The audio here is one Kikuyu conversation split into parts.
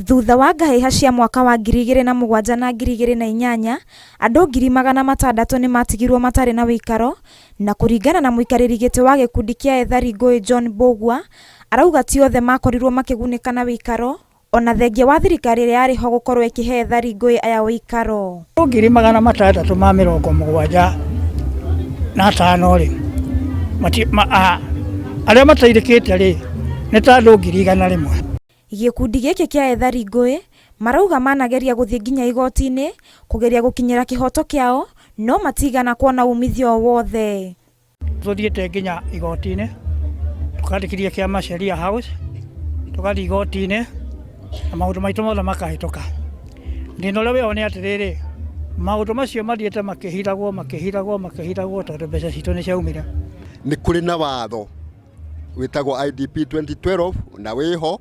Thutha wa ngahĩha cia mwaka wa 2007 na 2008, andũ 600,000 nĩ matigirwo matarĩ na wĩikaro, na kũringana na mũikarĩri gĩtĩ wa gĩkundi kĩa ethari ngũĩ John Mbugua, arauga ti othe makorirwo makĩgunĩka na wĩikaro, ona thengia wa thirikari ĩrĩa yarĩ ho gũkorwo ĩkĩhe ethari ngũĩ aya wĩikaro. 675 rĩ arĩa mateithĩkĩte rĩ nĩ ta andũ 100,000. Gĩkundi gĩkĩ kĩa ethari ngũĩ marauga manageria gũthiĩ nginya igoti-inĩ kũgeria gũkinyĩra kĩhoto kĩao, no matigana kuona umithio wothe. Tuthiĩte nginya igoti-inĩ tukandĩkithia kĩama Sheria House, tugathiĩ igoti-inĩ na maũndũ maitũ mothe makahĩtũka. Thĩna ũrĩa wĩho nĩ atĩrĩrĩ, maũndũ macio mathiĩte makĩhithagwo tondũ mbeca citũ nĩ ciaumire. Nĩ kũrĩ na watho wĩtagwo IDP 2012 na wĩho,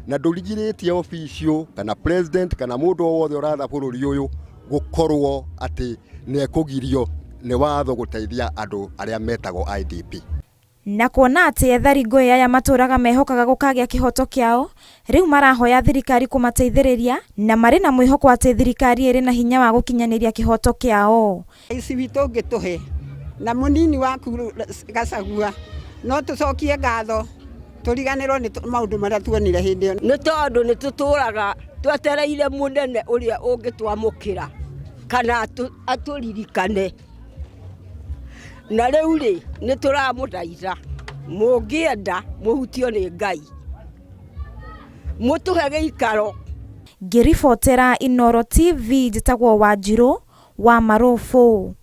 na ndũrigirĩtie official kana president kana mũndũ o wothe ũratha bũrũri ũyũ gũkorwo atĩ nĩ ekũgirio nĩ watho gũteithia andũ arĩa metagwo IDP. Na kuona atĩ ethari ngũĩ aya matũraga mehokaga gũkagĩa kĩhoto kĩao, rĩu marahoya thirikari kũmateithĩrĩria na marĩ na mwĩhoko atĩ thirikari ĩrĩ na hinya wa gũkinyanĩria kĩhoto kĩao. Ici witũ ũngĩtũhe na mũnini waku Gachagua, no tũcokie ngatho tũriganĩrwo nĩ maũndũ marĩa tuonire hĩndĩ ĩyo, nĩ tondũ nĩ tũtũraga twetereire mũnene ũrĩa ũngĩtwamũkĩra kana atũririkane, na rĩu rĩ nĩ tũramũthaitha mũngĩenda mũhutio nĩ Ngai mũtũhe gĩikaro. Ngĩribotera Inooro TV, njĩtagwo Wanjirũ wa Marobo.